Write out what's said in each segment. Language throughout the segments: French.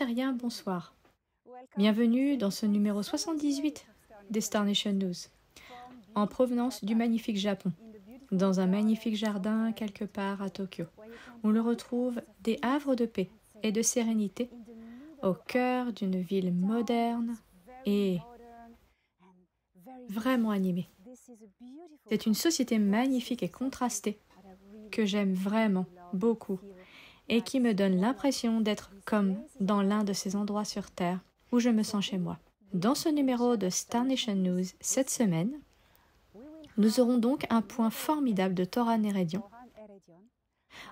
terriens, bonsoir. Bienvenue dans ce numéro 78 des Star Nation News, en provenance du magnifique Japon, dans un magnifique jardin quelque part à Tokyo. On le retrouve des havres de paix et de sérénité au cœur d'une ville moderne et vraiment animée. C'est une société magnifique et contrastée que j'aime vraiment beaucoup et qui me donne l'impression d'être comme dans l'un de ces endroits sur Terre où je me sens chez moi. Dans ce numéro de Star Nation News cette semaine, nous aurons donc un point formidable de Toran Eredyon,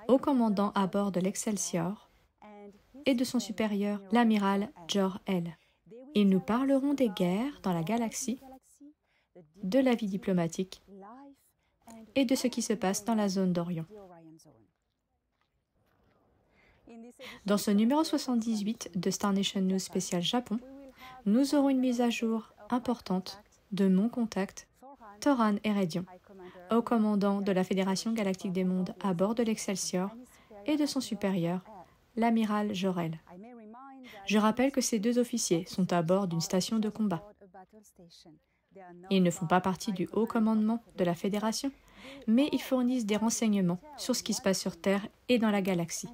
haut commandant à bord de l'Excelsior, et de son supérieur, l'amiral Jor-El. Ils nous parleront des guerres dans la galaxie, de la vie diplomatique et de ce qui se passe dans la zone d'Orion. Dans ce numéro 78 de Star Nation News spécial Japon, nous aurons une mise à jour importante de mon contact, Toran Eredyon, haut commandant de la Fédération Galactique des Mondes à bord de l'Excelsior, et de son supérieur, l'amiral Jor-El. Je rappelle que ces deux officiers sont à bord d'une station de combat. Ils ne font pas partie du haut commandement de la Fédération, mais ils fournissent des renseignements sur ce qui se passe sur Terre et dans la galaxie.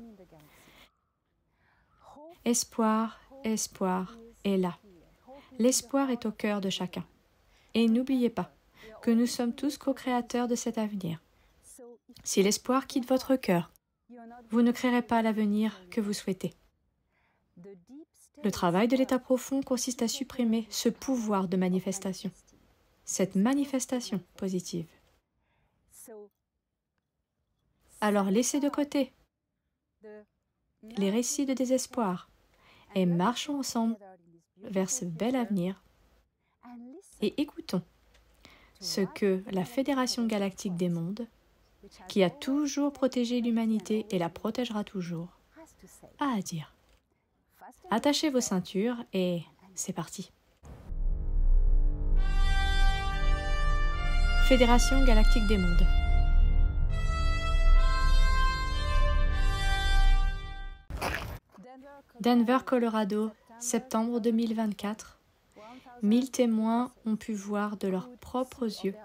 Espoir, espoir est là. L'espoir est au cœur de chacun. Et n'oubliez pas que nous sommes tous co-créateurs de cet avenir. Si l'espoir quitte votre cœur, vous ne créerez pas l'avenir que vous souhaitez. Le travail de l'état profond consiste à supprimer ce pouvoir de manifestation, cette manifestation positive. Alors laissez de côté les récits de désespoir et marchons ensemble vers ce bel avenir et écoutons ce que la Fédération Galactique des Mondes, qui a toujours protégé l'humanité et la protégera toujours, a à dire. Attachez vos ceintures et c'est parti. Fédération Galactique des Mondes. Denver, Colorado, septembre 2024. 1000 témoins ont pu voir de leurs propres yeux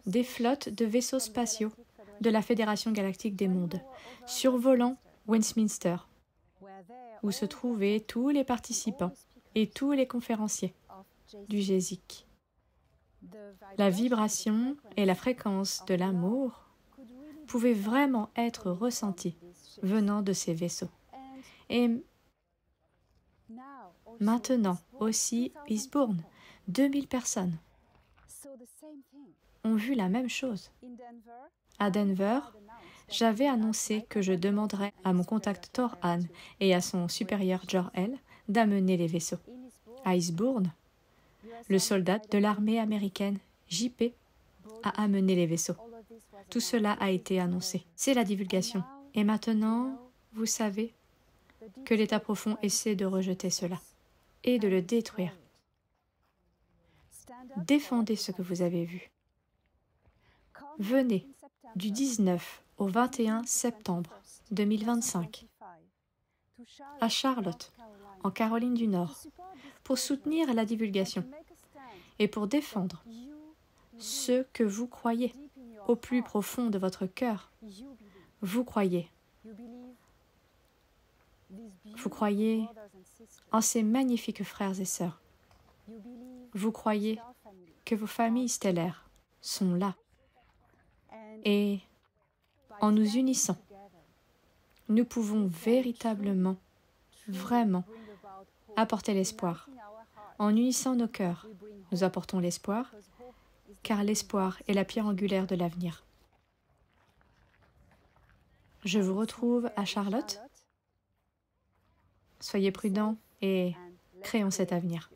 des flottes de vaisseaux spatiaux de la Fédération Galactique des Mondes survolant Westminster, où se trouvaient tous les participants et tous les conférenciers du GESIC. La vibration et la fréquence de l'amour pouvaient vraiment être ressenties venant de ces vaisseaux. Et maintenant aussi, Eastbourne, 2000 personnes ont vu la même chose. À Denver, j'avais annoncé que je demanderais à mon contact Toran et à son supérieur Jor-El d'amener les vaisseaux. À Eastbourne, le soldat de l'armée américaine, JP, a amené les vaisseaux. Tout cela a été annoncé. C'est la divulgation. Et maintenant, vous savez que l'état profond essaie de rejeter cela et de le détruire. Défendez ce que vous avez vu. Venez du 19 au 21 septembre 2025 à Charlotte, en Caroline du Nord, pour soutenir la divulgation et pour défendre ce que vous croyez au plus profond de votre cœur. Vous croyez. Vous croyez en ces magnifiques frères et sœurs. Vous croyez que vos familles stellaires sont là. Et en nous unissant, nous pouvons véritablement, vraiment, apporter l'espoir. En unissant nos cœurs, nous apportons l'espoir, car l'espoir est la pierre angulaire de l'avenir. Je vous retrouve à Charlotte. Soyez prudents et créons cet avenir.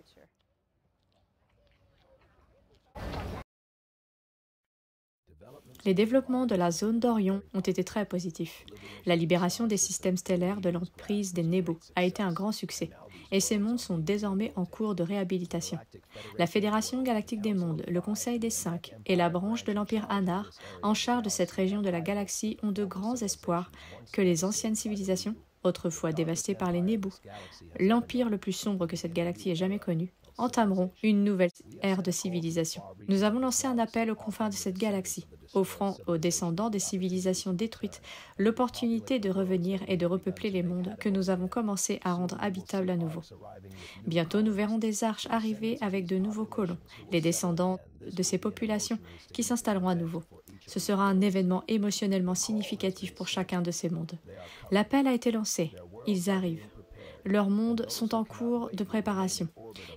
Les développements de la zone d'Orion ont été très positifs. La libération des systèmes stellaires de l'emprise des Nebo a été un grand succès, et ces mondes sont désormais en cours de réhabilitation. La Fédération Galactique des Mondes, le Conseil des Cinq et la branche de l'Empire Anar, en charge de cette région de la galaxie, ont de grands espoirs que les anciennes civilisations autrefois dévastée par les Nébus, l'empire le plus sombre que cette galaxie ait jamais connu, entameront une nouvelle ère de civilisation. Nous avons lancé un appel aux confins de cette galaxie, offrant aux descendants des civilisations détruites l'opportunité de revenir et de repeupler les mondes que nous avons commencé à rendre habitables à nouveau. Bientôt, nous verrons des arches arriver avec de nouveaux colons, les descendants de ces populations qui s'installeront à nouveau. Ce sera un événement émotionnellement significatif pour chacun de ces mondes. L'appel a été lancé, ils arrivent. Leurs mondes sont en cours de préparation,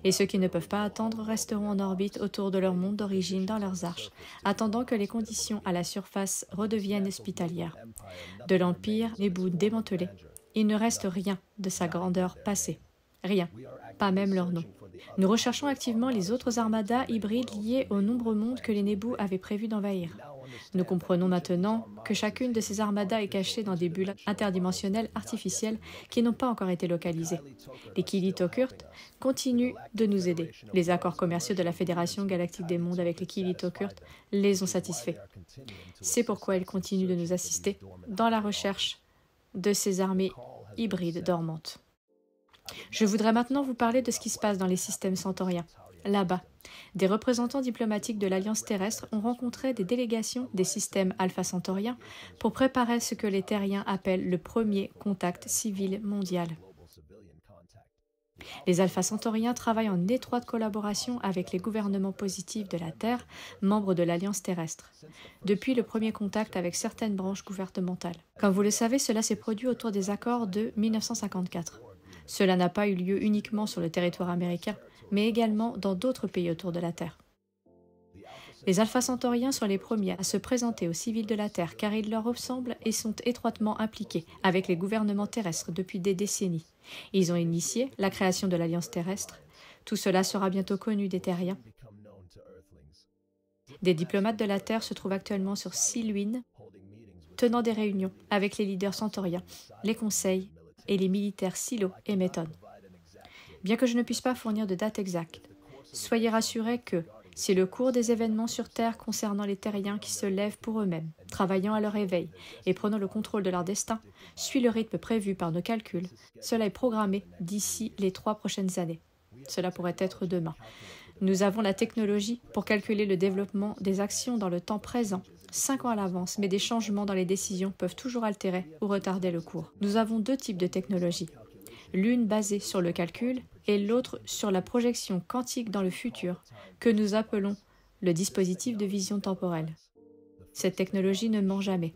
et ceux qui ne peuvent pas attendre resteront en orbite autour de leur monde d'origine dans leurs arches, attendant que les conditions à la surface redeviennent hospitalières. De l'Empire, les bouts démantelés, il ne reste rien de sa grandeur passée. Rien, pas même leur nom. Nous recherchons activement les autres armadas hybrides liés aux nombreux mondes que les Nébus avaient prévu d'envahir. Nous comprenons maintenant que chacune de ces armadas est cachée dans des bulles interdimensionnelles artificielles qui n'ont pas encore été localisées. Les Kilitokurt continuent de nous aider. Les accords commerciaux de la Fédération Galactique des Mondes avec les Kilitokurt les ont satisfaits. C'est pourquoi ils continuent de nous assister dans la recherche de ces armées hybrides dormantes. Je voudrais maintenant vous parler de ce qui se passe dans les systèmes centauriens. Là-bas, des représentants diplomatiques de l'Alliance terrestre ont rencontré des délégations des systèmes Alpha Centauriens pour préparer ce que les terriens appellent le premier contact civil mondial. Les Alpha Centauriens travaillent en étroite collaboration avec les gouvernements positifs de la Terre, membres de l'Alliance terrestre, depuis le premier contact avec certaines branches gouvernementales. Comme vous le savez, cela s'est produit autour des accords de 1954. Cela n'a pas eu lieu uniquement sur le territoire américain, mais également dans d'autres pays autour de la Terre. Les Alpha Centauriens sont les premiers à se présenter aux civils de la Terre car ils leur ressemblent et sont étroitement impliqués avec les gouvernements terrestres depuis des décennies. Ils ont initié la création de l'Alliance terrestre. Tout cela sera bientôt connu des terriens. Des diplomates de la Terre se trouvent actuellement sur Siluin, tenant des réunions avec les leaders centauriens, les conseils et les militaires Silo et Méthode. Bien que je ne puisse pas fournir de date exacte, soyez rassurés que, si le cours des événements sur Terre concernant les terriens qui se lèvent pour eux-mêmes, travaillant à leur éveil et prenant le contrôle de leur destin, suit le rythme prévu par nos calculs, cela est programmé d'ici les 3 prochaines années. Cela pourrait être demain. Nous avons la technologie pour calculer le développement des actions dans le temps présent, 5 ans à l'avance, mais des changements dans les décisions peuvent toujours altérer ou retarder le cours. Nous avons 2 types de technologies, l'une basée sur le calcul et l'autre sur la projection quantique dans le futur, que nous appelons le dispositif de vision temporelle. Cette technologie ne ment jamais.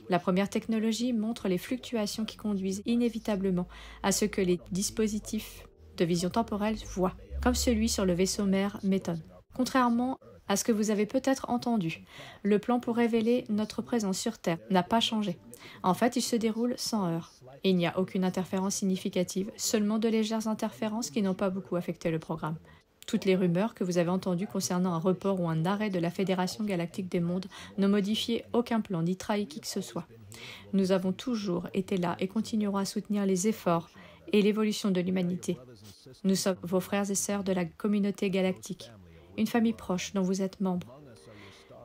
La première technologie montre les fluctuations qui conduisent inévitablement à ce que les dispositifs de vision temporelle voient, comme celui sur le vaisseau mère Méthode. Contrairement à ce que vous avez peut-être entendu, le plan pour révéler notre présence sur Terre n'a pas changé. En fait, il se déroule sans heurts. Il n'y a aucune interférence significative, seulement de légères interférences qui n'ont pas beaucoup affecté le programme. Toutes les rumeurs que vous avez entendues concernant un report ou un arrêt de la Fédération Galactique des Mondes n'ont modifié aucun plan ni trahi qui que ce soit. Nous avons toujours été là et continuerons à soutenir les efforts et l'évolution de l'humanité. Nous sommes vos frères et sœurs de la communauté galactique, une famille proche dont vous êtes membre.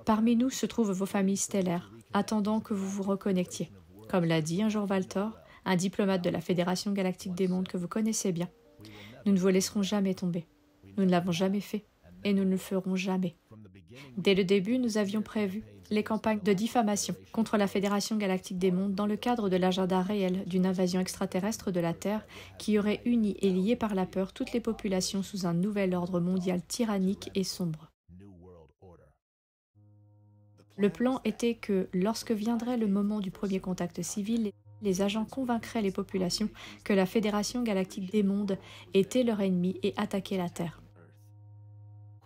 Parmi nous se trouvent vos familles stellaires, attendant que vous vous reconnectiez. Comme l'a dit un jour Valtor, un diplomate de la Fédération Galactique des Mondes que vous connaissez bien, nous ne vous laisserons jamais tomber. Nous ne l'avons jamais fait et nous ne le ferons jamais. Dès le début, nous avions prévu les campagnes de diffamation contre la Fédération Galactique des Mondes dans le cadre de l'agenda réel d'une invasion extraterrestre de la Terre qui aurait uni et lié par la peur toutes les populations sous un nouvel ordre mondial tyrannique et sombre. Le plan était que, lorsque viendrait le moment du premier contact civil, les agents convaincraient les populations que la Fédération Galactique des Mondes était leur ennemi et attaquait la Terre.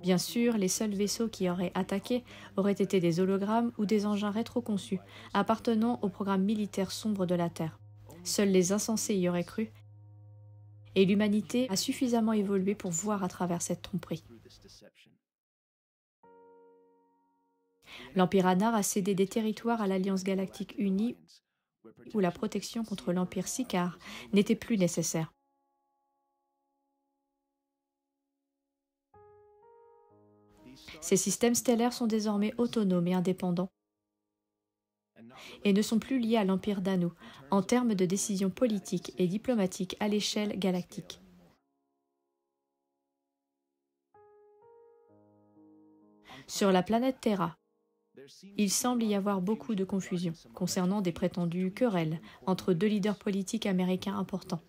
Bien sûr, les seuls vaisseaux qui auraient attaqué auraient été des hologrammes ou des engins rétroconçus appartenant au programme militaire sombre de la Terre. Seuls les insensés y auraient cru, et l'humanité a suffisamment évolué pour voir à travers cette tromperie. L'Empire Anar a cédé des territoires à l'Alliance Galactique Unie où la protection contre l'Empire Sicard n'était plus nécessaire. Ces systèmes stellaires sont désormais autonomes et indépendants. et ne sont plus liés à l'Empire d'Anu en termes de décisions politiques et diplomatiques à l'échelle galactique. Sur la planète Terra, il semble y avoir beaucoup de confusion concernant des prétendues querelles entre deux leaders politiques américains importants.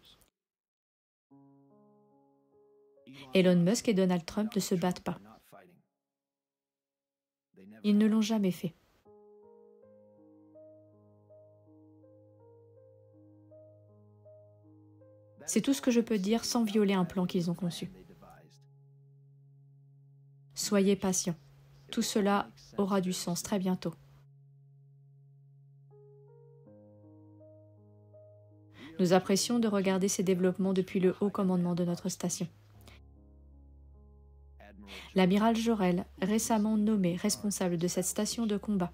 Elon Musk et Donald Trump ne se battent pas. Ils ne l'ont jamais fait. C'est tout ce que je peux dire sans violer un plan qu'ils ont conçu. Soyez patients. Tout cela aura du sens très bientôt. Nous apprécions de regarder ces développements depuis le haut commandement de notre station. L'amiral Jor-El, récemment nommé responsable de cette station de combat,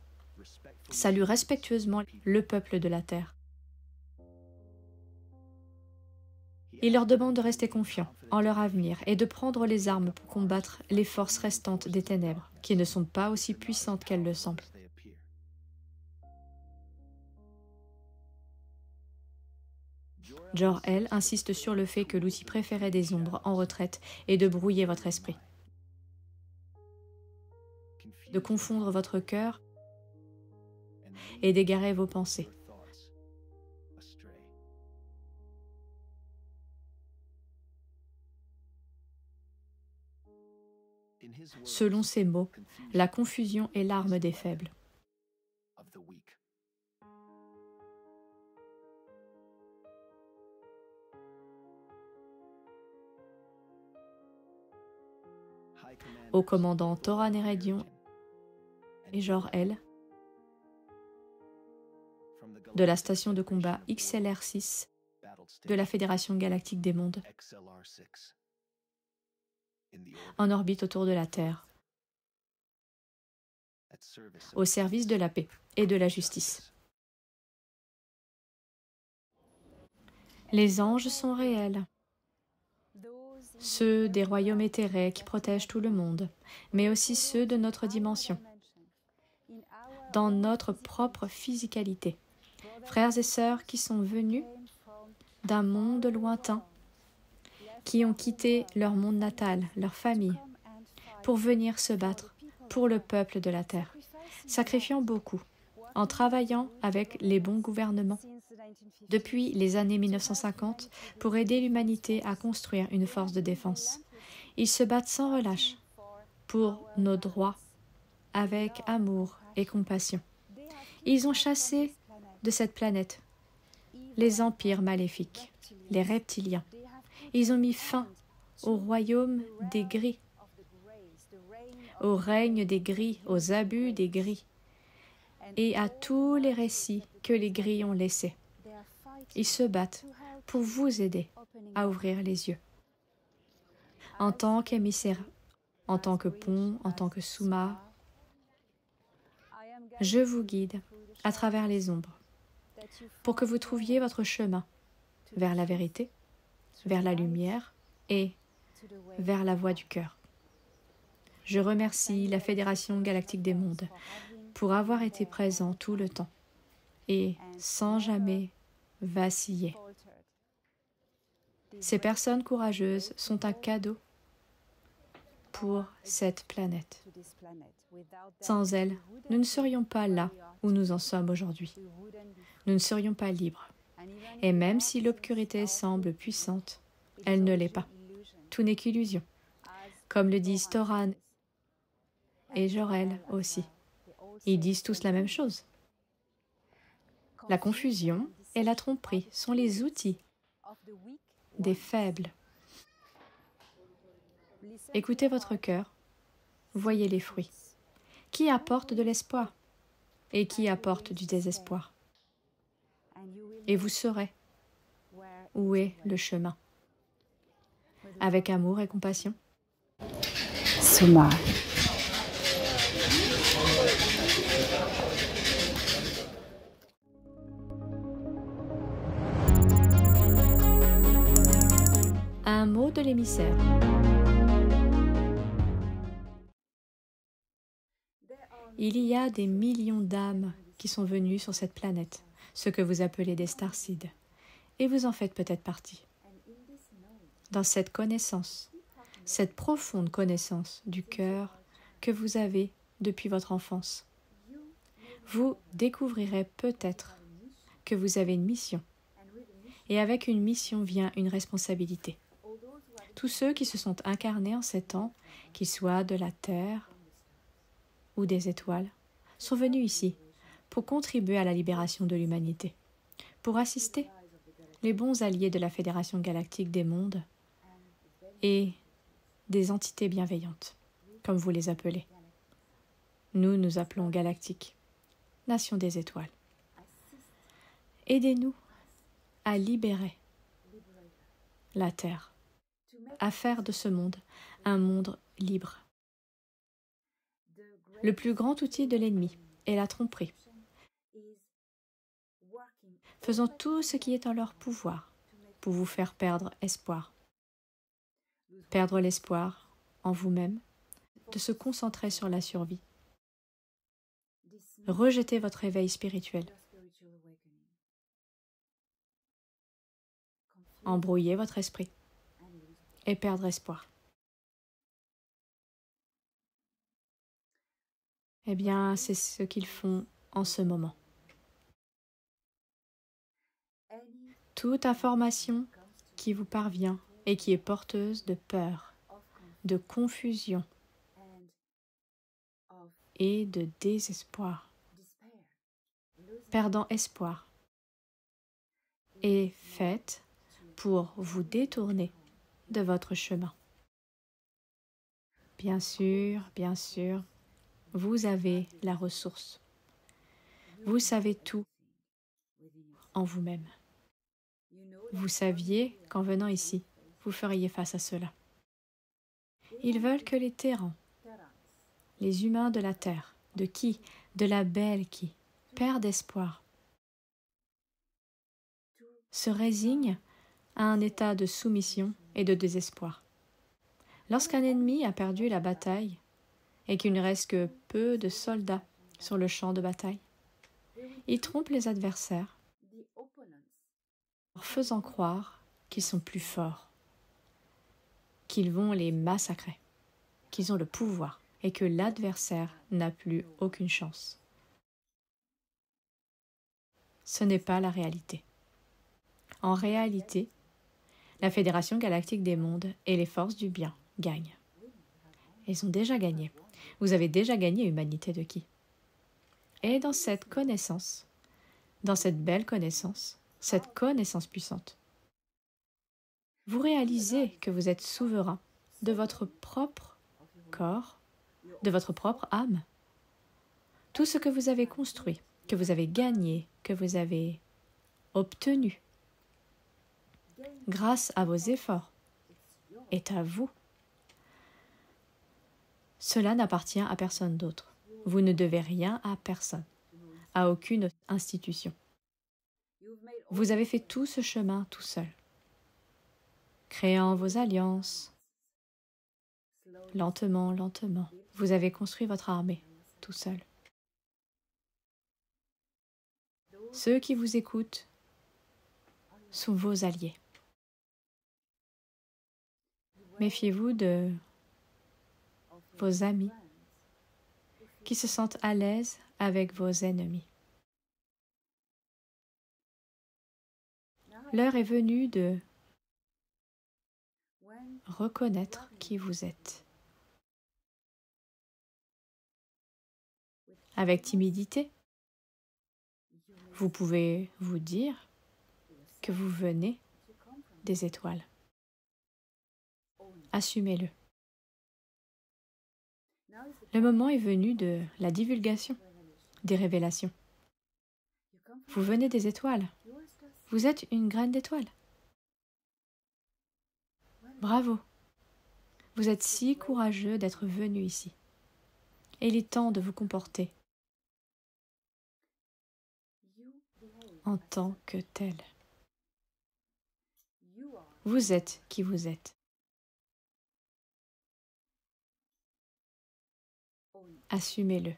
salue respectueusement le peuple de la Terre. Il leur demande de rester confiants en leur avenir et de prendre les armes pour combattre les forces restantes des ténèbres, qui ne sont pas aussi puissantes qu'elles le semblent. Jor-El insiste sur le fait que l'outil préféré des ombres en retraite est de brouiller votre esprit, de confondre votre cœur et d'égarer vos pensées. Selon ses mots, la confusion est l'arme des faibles. Au commandant Toran Eredion et Jor-El de la station de combat XLR-6 de la Fédération Galactique des Mondes, en orbite autour de la Terre, au service de la paix et de la justice. Les anges sont réels, ceux des royaumes éthérés qui protègent tout le monde, mais aussi ceux de notre dimension, dans notre propre physicalité. Frères et sœurs qui sont venus d'un monde lointain, qui ont quitté leur monde natal, leur famille, pour venir se battre pour le peuple de la Terre, sacrifiant beaucoup, en travaillant avec les bons gouvernements depuis les années 1950 pour aider l'humanité à construire une force de défense. Ils se battent sans relâche pour nos droits, avec amour et compassion. Ils ont chassé de cette planète les empires maléfiques, les reptiliens. Ils ont mis fin au royaume des gris, au règne des gris, aux abus des gris, et à tous les récits que les gris ont laissés. Ils se battent pour vous aider à ouvrir les yeux. En tant qu'émissaire, en tant que pont, en tant que souma, je vous guide à travers les ombres pour que vous trouviez votre chemin vers la vérité, vers la lumière et vers la voie du cœur. Je remercie la Fédération Galactique des Mondes pour avoir été présent tout le temps et sans jamais vaciller. Ces personnes courageuses sont un cadeau pour cette planète. Sans elles, nous ne serions pas là où nous en sommes aujourd'hui. Nous ne serions pas libres. Et même si l'obscurité semble puissante, elle ne l'est pas. Tout n'est qu'illusion. Comme le disent Toran et Jor-El aussi. Ils disent tous la même chose. La confusion et la tromperie sont les outils des faibles. Écoutez votre cœur, voyez les fruits. Qui apporte de l'espoir et qui apporte du désespoir? Et vous saurez où est le chemin. Avec amour et compassion. Souma. Un mot de l'émissaire. Il y a des millions d'âmes qui qui sont venus sur cette planète, ce que vous appelez des starseeds, et vous en faites peut-être partie. Dans cette connaissance, cette profonde connaissance du cœur que vous avez depuis votre enfance, vous découvrirez peut-être que vous avez une mission. Et avec une mission vient une responsabilité. Tous ceux qui se sont incarnés en ces temps, qu'ils soient de la Terre ou des étoiles, sont venus ici pour contribuer à la libération de l'humanité, pour assister les bons alliés de la Fédération galactique des mondes et des entités bienveillantes, comme vous les appelez. Nous, nous appelons galactiques, nation des étoiles. Aidez-nous à libérer la Terre, à faire de ce monde un monde libre. Le plus grand outil de l'ennemi est la tromperie. Faisons tout ce qui est en leur pouvoir pour vous faire perdre espoir. Perdre l'espoir en vous-même, de se concentrer sur la survie. Rejetez votre éveil spirituel. Embrouillez votre esprit et perdre espoir. Eh bien, c'est ce qu'ils font en ce moment. Toute information qui vous parvient et qui est porteuse de peur, de confusion et de désespoir, perdant espoir, est faite pour vous détourner de votre chemin. Bien sûr, vous avez la ressource. Vous savez tout en vous-même. Vous saviez qu'en venant ici, vous feriez face à cela. Ils veulent que les Terrans, les humains de la Terre, de la belle qui, perdent espoir, se résignent à un état de soumission et de désespoir. Lorsqu'un ennemi a perdu la bataille et qu'il ne reste que peu de soldats sur le champ de bataille, il trompe les adversaires en faisant croire qu'ils sont plus forts, qu'ils vont les massacrer, qu'ils ont le pouvoir et que l'adversaire n'a plus aucune chance. Ce n'est pas la réalité. En réalité, la Fédération galactique des mondes et les forces du bien gagnent. Ils ont déjà gagné. Vous avez déjà gagné humanité de qui? Et dans cette connaissance, dans cette belle connaissance, cette connaissance puissante, vous réalisez que vous êtes souverain de votre propre corps, de votre propre âme. Tout ce que vous avez construit, que vous avez gagné, que vous avez obtenu, grâce à vos efforts, est à vous. Cela n'appartient à personne d'autre. Vous ne devez rien à personne, à aucune institution. Vous avez fait tout ce chemin tout seul, créant vos alliances. Lentement, vous avez construit votre armée tout seul. Ceux qui vous écoutent sont vos alliés. Méfiez-vous de vos amis qui se sentent à l'aise avec vos ennemis. L'heure est venue de reconnaître qui vous êtes. Avec timidité, vous pouvez vous dire que vous venez des étoiles. Assumez-le. Le moment est venu de la divulgation des révélations. Vous venez des étoiles. Vous êtes une graine d'étoile. Bravo. Vous êtes si courageux d'être venu ici. Et il est temps de vous comporter en tant que tel. Vous êtes qui vous êtes. Assumez-le.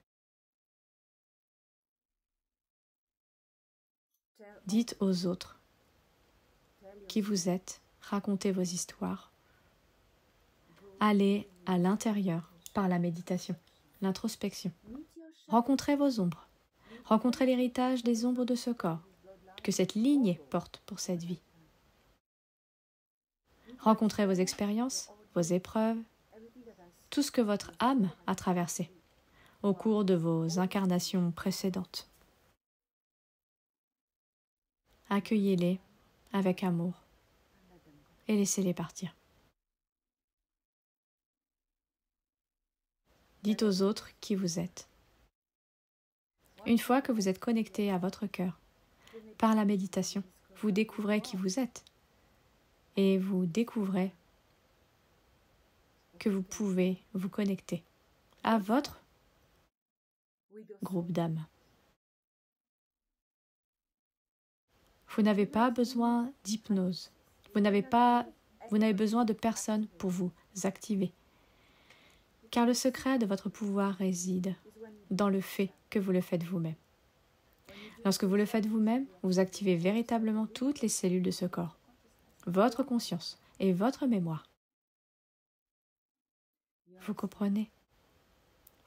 Dites aux autres qui vous êtes, racontez vos histoires. Allez à l'intérieur par la méditation, l'introspection. Rencontrez vos ombres. Rencontrez l'héritage des ombres de ce corps que cette lignée porte pour cette vie. Rencontrez vos expériences, vos épreuves, tout ce que votre âme a traversé au cours de vos incarnations précédentes. Accueillez-les avec amour et laissez-les partir. Dites aux autres qui vous êtes. Une fois que vous êtes connecté à votre cœur, par la méditation, vous découvrez qui vous êtes et vous découvrez que vous pouvez vous connecter à votre groupe d'âme. Vous n'avez pas besoin d'hypnose. Vous n'avez besoin de personne pour vous activer. Car le secret de votre pouvoir réside dans le fait que vous le faites vous-même. Lorsque vous le faites vous-même, vous activez véritablement toutes les cellules de ce corps, votre conscience et votre mémoire. Vous comprenez?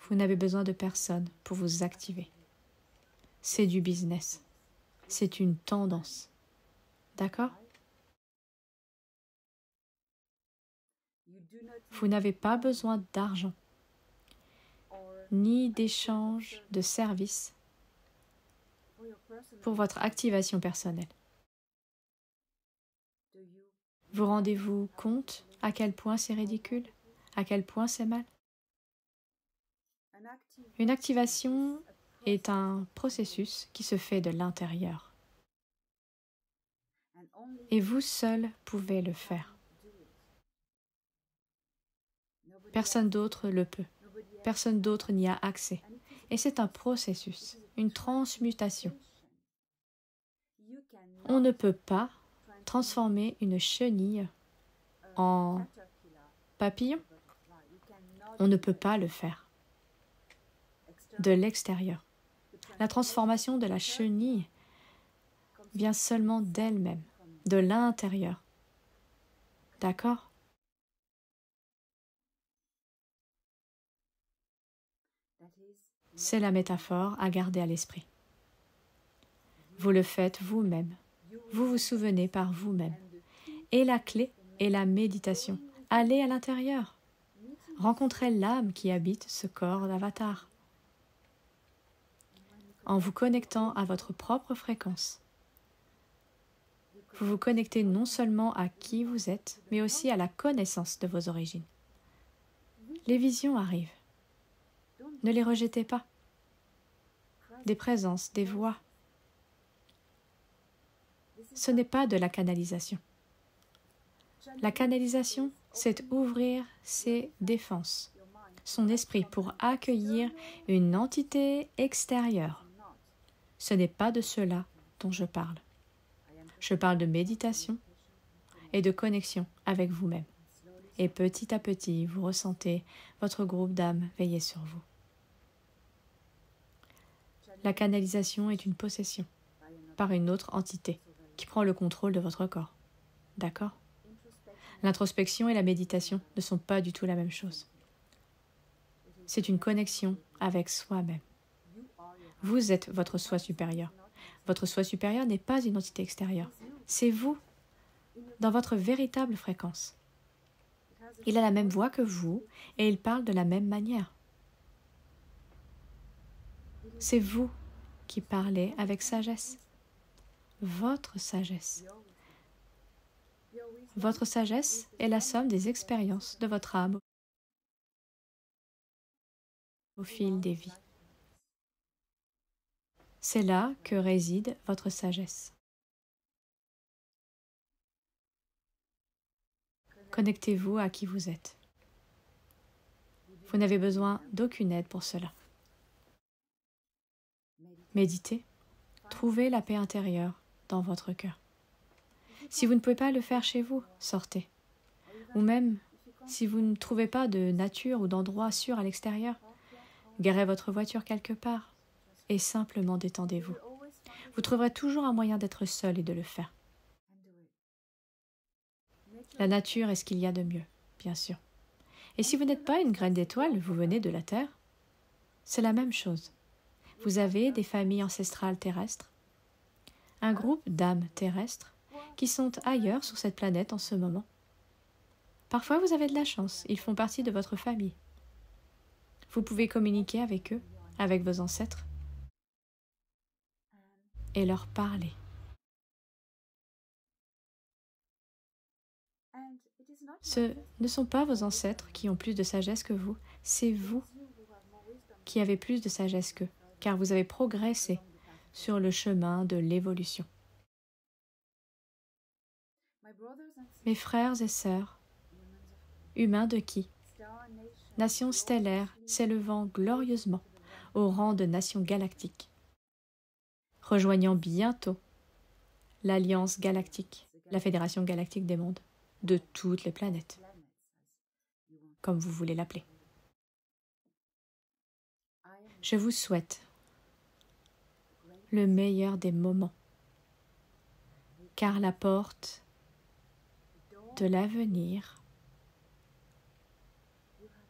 Vous n'avez besoin de personne pour vous activer. C'est du business. C'est une tendance. D'accord? Vous n'avez pas besoin d'argent, ni d'échange de services pour votre activation personnelle. Vous rendez-vous compte à quel point c'est ridicule, à quel point c'est mal? Une activation est un processus qui se fait de l'intérieur. Et vous seul pouvez le faire. Personne d'autre le peut. Personne d'autre n'y a accès. Et c'est un processus, une transmutation. On ne peut pas transformer une chenille en papillon. On ne peut pas le faire. De l'extérieur. La transformation de la chenille vient seulement d'elle-même, de l'intérieur. D'accord? C'est la métaphore à garder à l'esprit. Vous le faites vous-même. Vous vous souvenez par vous-même. Et la clé est la méditation. Allez à l'intérieur. Rencontrez l'âme qui habite ce corps d'avatar. En vous connectant à votre propre fréquence, vous vous connectez non seulement à qui vous êtes, mais aussi à la connaissance de vos origines. Les visions arrivent. Ne les rejetez pas. Des présences, des voix. Ce n'est pas de la canalisation. La canalisation, c'est ouvrir ses défenses, son esprit pour accueillir une entité extérieure. Ce n'est pas de cela dont je parle. Je parle de méditation et de connexion avec vous-même. Et petit à petit, vous ressentez votre groupe d'âme veiller sur vous. La canalisation est une possession par une autre entité qui prend le contrôle de votre corps. D'accord? L'introspection et la méditation ne sont pas du tout la même chose. C'est une connexion avec soi-même. Vous êtes votre soi supérieur. Votre soi supérieur n'est pas une entité extérieure. C'est vous, dans votre véritable fréquence. Il a la même voix que vous et il parle de la même manière. C'est vous qui parlez avec sagesse. Votre sagesse. Votre sagesse est la somme des expériences de votre âme au fil des vies. C'est là que réside votre sagesse. Connectez-vous à qui vous êtes. Vous n'avez besoin d'aucune aide pour cela. Méditez, trouvez la paix intérieure dans votre cœur. Si vous ne pouvez pas le faire chez vous, sortez. Ou même, si vous ne trouvez pas de nature ou d'endroit sûr à l'extérieur, garez votre voiture quelque part et simplement détendez-vous. Vous trouverez toujours un moyen d'être seul et de le faire. La nature est ce qu'il y a de mieux, bien sûr. Et si vous n'êtes pas une graine d'étoile, vous venez de la Terre, c'est la même chose. Vous avez des familles ancestrales terrestres, un groupe d'âmes terrestres qui sont ailleurs sur cette planète en ce moment. Parfois vous avez de la chance, ils font partie de votre famille. Vous pouvez communiquer avec eux, avec vos ancêtres, et leur parler. Ce ne sont pas vos ancêtres qui ont plus de sagesse que vous, c'est vous qui avez plus de sagesse qu'eux, car vous avez progressé sur le chemin de l'évolution. Mes frères et sœurs, humains de qui? Nation stellaire s'élevant glorieusement au rang de nation galactique, rejoignant bientôt l'Alliance galactique, la Fédération galactique des mondes, de toutes les planètes, comme vous voulez l'appeler. Je vous souhaite le meilleur des moments, car la porte de l'avenir,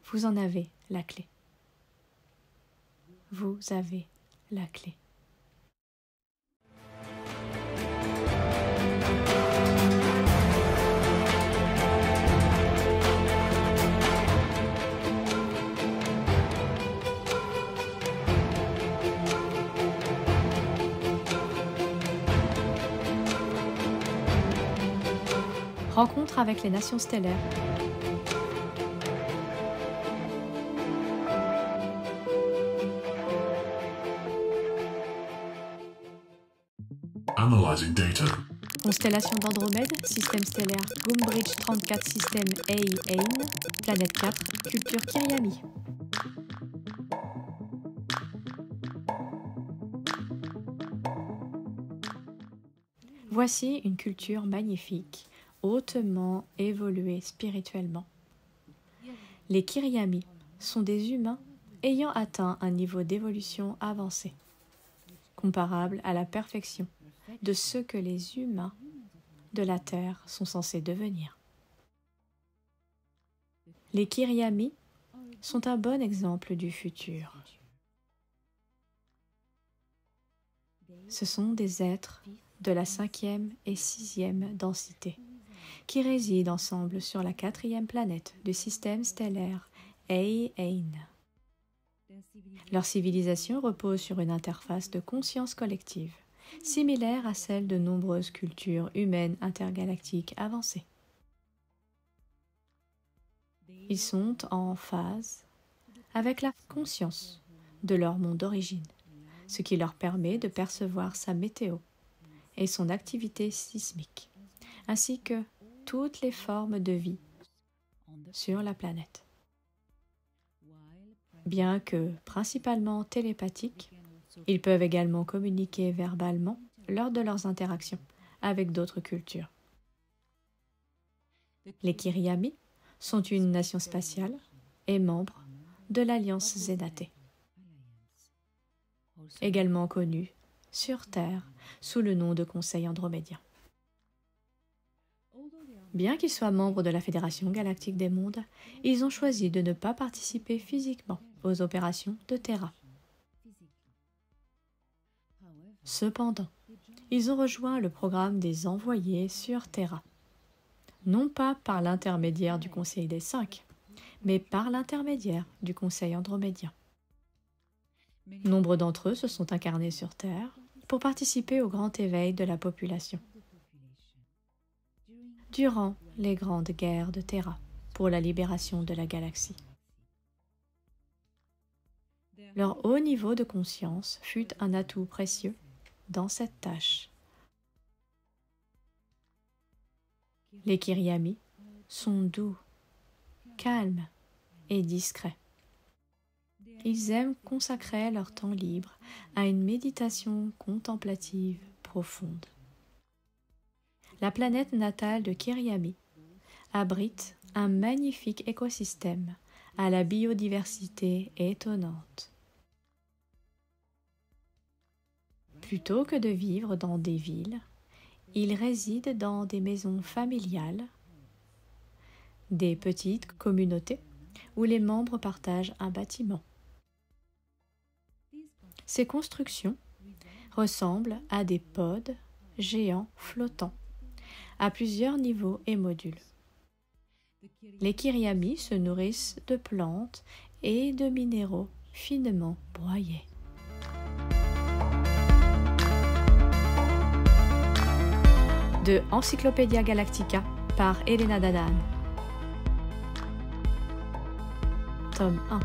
vous en avez la clé. Vous avez la clé. Rencontre avec les nations stellaires. Analyzing data. Constellation d'Andromède, système stellaire Goombridge 34, système A-Ain, planète 4, culture Kiriami. Voici une culture magnifique, hautement évoluée spirituellement. Les Kiriami sont des humains ayant atteint un niveau d'évolution avancé, comparable à la perfection de ce que les humains de la Terre sont censés devenir. Les Kiriami sont un bon exemple du futur. Ce sont des êtres de la 5e et 6e densité qui résident ensemble sur la 4e planète du système stellaire A-Ain. Leur civilisation repose sur une interface de conscience collective, similaire à celle de nombreuses cultures humaines intergalactiques avancées. Ils sont en phase avec la conscience de leur monde d'origine, ce qui leur permet de percevoir sa météo et son activité sismique, ainsi que toutes les formes de vie sur la planète. Bien que principalement télépathiques, ils peuvent également communiquer verbalement lors de leurs interactions avec d'autres cultures. Les Kiriami sont une nation spatiale et membres de l'Alliance Zénatée, également connue sur Terre sous le nom de Conseil andromédien. Bien qu'ils soient membres de la Fédération galactique des mondes, ils ont choisi de ne pas participer physiquement aux opérations de Terra. Cependant, ils ont rejoint le programme des envoyés sur Terra, non pas par l'intermédiaire du Conseil des 5, mais par l'intermédiaire du Conseil andromédien. Nombre d'entre eux se sont incarnés sur Terre pour participer au grand éveil de la population durant les grandes guerres de Terra pour la libération de la galaxie. Leur haut niveau de conscience fut un atout précieux dans cette tâche. Les Kiriami sont doux, calmes et discrets. Ils aiment consacrer leur temps libre à une méditation contemplative profonde. La planète natale de Kiriami abrite un magnifique écosystème à la biodiversité étonnante. Plutôt que de vivre dans des villes, ils résident dans des maisons familiales, des petites communautés où les membres partagent un bâtiment. Ces constructions ressemblent à des pods géants flottants, à plusieurs niveaux et modules. Les Kiriami se nourrissent de plantes et de minéraux finement broyés. De Encyclopædia Galactica par Elena Danaan. Tome 1.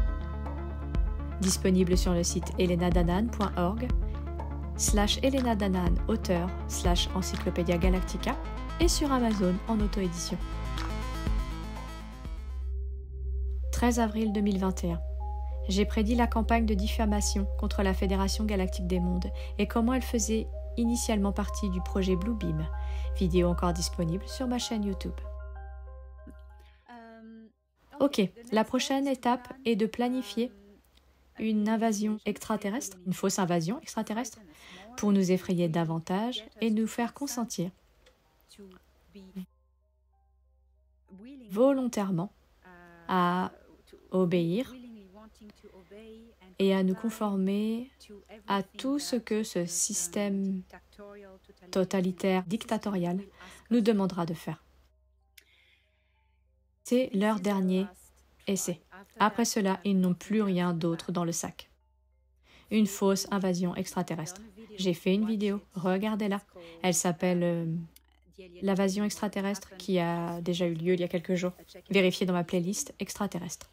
Disponible sur le site elenadanaan.org/Elena Danaan auteur/Encyclopædia Galactica et sur Amazon en auto-édition. 13 avril 2021. J'ai prédit la campagne de diffamation contre la Fédération Galactique des Mondes et comment elle faisait initialement partie du projet Bluebeam. Vidéo encore disponible sur ma chaîne YouTube. Ok, la prochaine étape est de planifier une invasion extraterrestre, une fausse invasion extraterrestre, pour nous effrayer davantage et nous faire consentir volontairement à obéir et à nous conformer à tout ce que ce système totalitaire, dictatorial, nous demandera de faire. C'est leur dernier essai. Après cela, ils n'ont plus rien d'autre dans le sac. Une fausse invasion extraterrestre. J'ai fait une vidéo, regardez-la. Elle s'appelle l'invasion extraterrestre qui a déjà eu lieu il y a quelques jours. Vérifiez dans ma playlist extraterrestre.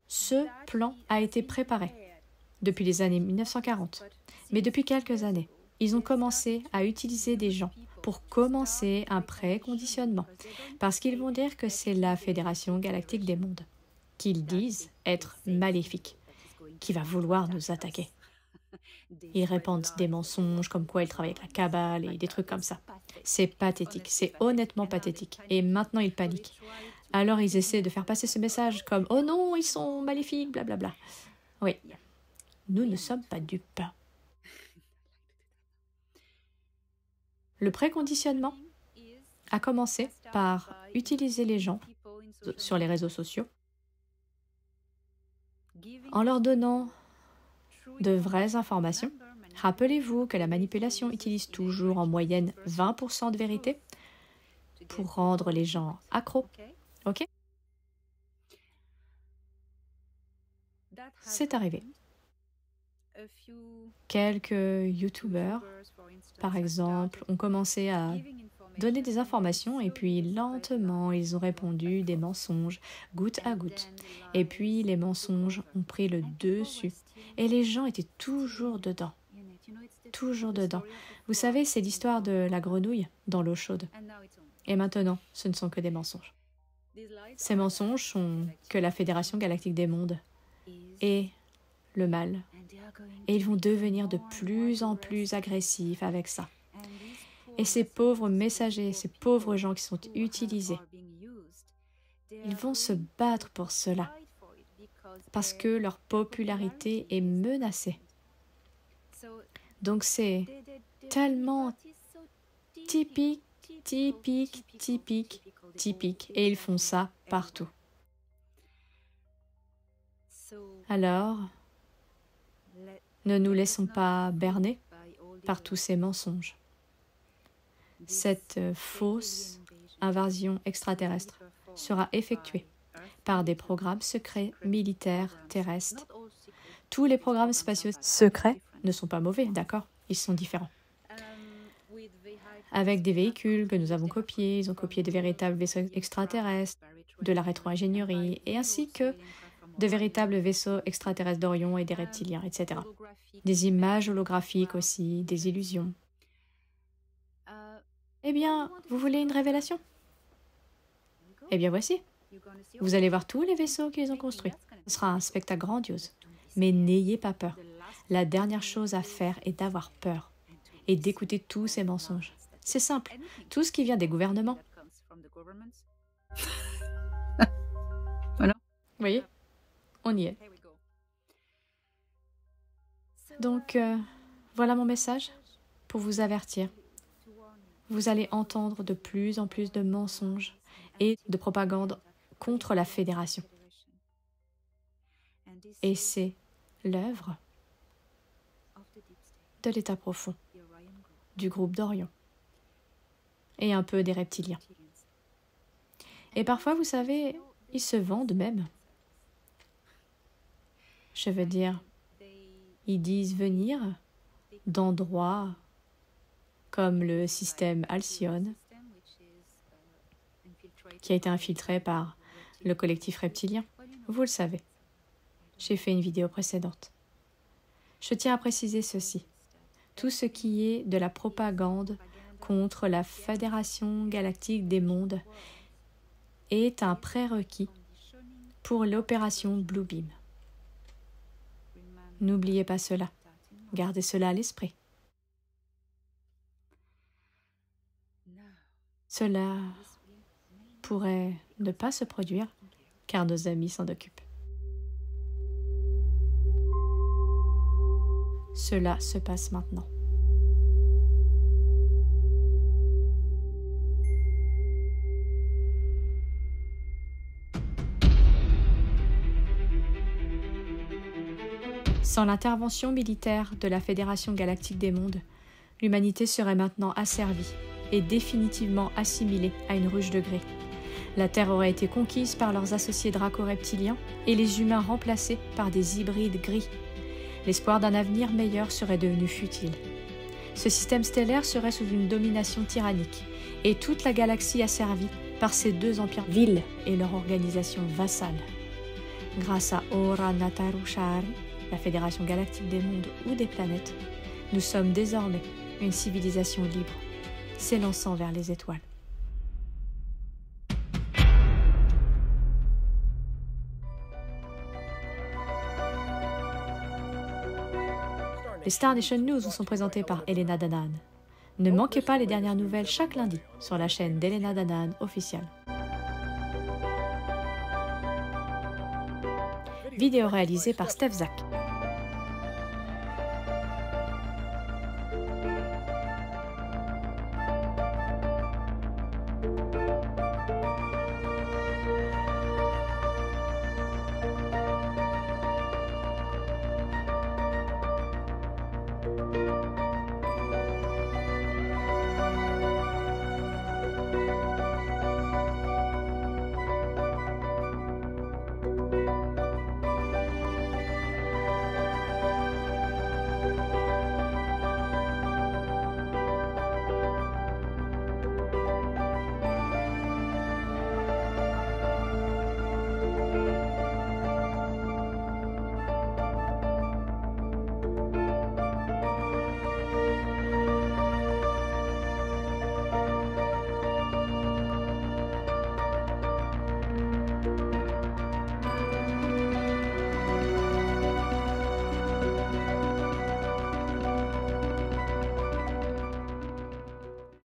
Ce plan a été préparé depuis les années 1940, mais depuis quelques années, ils ont commencé à utiliser des gens pour commencer un préconditionnement, parce qu'ils vont dire que c'est la Fédération Galactique des Mondes, qu'ils disent être maléfique, qui va vouloir nous attaquer. Ils répandent des mensonges comme quoi ils travaillent avec la cabale et des trucs comme ça. C'est pathétique, c'est honnêtement pathétique. Et maintenant ils paniquent. Alors ils essaient de faire passer ce message comme « Oh non, ils sont maléfiques, blablabla ». Oui, nous ne sommes pas dupes. Le préconditionnement a commencé par utiliser les gens sur les réseaux sociaux en leur donnant de vraies informations. Rappelez-vous que la manipulation utilise toujours en moyenne 20% de vérité pour rendre les gens accros. Ok? C'est arrivé. Quelques youtubeurs, par exemple, ont commencé à donner des informations et puis lentement, ils ont répondu des mensonges, goutte à goutte. Et puis, les mensonges ont pris le dessus. Et les gens étaient toujours dedans. Toujours dedans. Vous savez, c'est l'histoire de la grenouille dans l'eau chaude. Et maintenant, ce ne sont que des mensonges. Ces mensonges sont que la Fédération Galactique des Mondes est le mal. Et ils vont devenir de plus en plus agressifs avec ça. Et ces pauvres messagers, ces pauvres gens qui sont utilisés, ils vont se battre pour cela, parce que leur popularité est menacée. Donc c'est tellement typique, et ils font ça partout. Alors, ne nous laissons pas berner par tous ces mensonges. Cette fausse invasion extraterrestre sera effectuée par des programmes secrets militaires terrestres. Tous les programmes spatiaux secrets ne sont pas mauvais, d'accord? Ils sont différents. Avec des véhicules que nous avons copiés, ils ont copié de véritables vaisseaux extraterrestres, de la rétro-ingénierie, et ainsi que de véritables vaisseaux extraterrestres d'Orion et des reptiliens, etc. Des images holographiques aussi, des illusions. Eh bien, vous voulez une révélation? Eh bien voici. Vous allez voir tous les vaisseaux qu'ils ont construits. Ce sera un spectacle grandiose. Mais n'ayez pas peur. La dernière chose à faire est d'avoir peur et d'écouter tous ces mensonges. C'est simple. Tout ce qui vient des gouvernements. Voilà. Vous voyez? On y est. Donc, Voilà mon message pour vous avertir. Vous allez entendre de plus en plus de mensonges et de propagande contre la Fédération. Et c'est l'œuvre de l'État profond, du groupe d'Orion et un peu des reptiliens. Et parfois, vous savez, ils se vendent même. Je veux dire, ils disent venir d'endroits comme le système Alcyone, qui a été infiltré par le collectif reptilien. Vous le savez. J'ai fait une vidéo précédente. Je tiens à préciser ceci. Tout ce qui est de la propagande contre la Fédération galactique des mondes est un prérequis pour l'opération Bluebeam. N'oubliez pas cela. Gardez cela à l'esprit. Cela pourrait ne pas se produire car nos amis s'en occupent. Cela se passe maintenant. Sans l'intervention militaire de la Fédération galactique des mondes, l'humanité serait maintenant asservie et définitivement assimilée à une ruche de grès. La Terre aurait été conquise par leurs associés draco-reptiliens et les humains remplacés par des hybrides gris. L'espoir d'un avenir meilleur serait devenu futile. Ce système stellaire serait sous une domination tyrannique et toute la galaxie asservie par ces deux empires vils et leur organisation vassale. Grâce à Ora Nataru Sha'ari, la Fédération galactique des mondes ou des planètes, nous sommes désormais une civilisation libre, s'élançant vers les étoiles. Les Star Nation News vous sont présentés par Elena Danaan. Ne manquez pas les dernières nouvelles chaque lundi sur la chaîne d'Elena Danaan officielle. Vidéo réalisée par Steph Zak.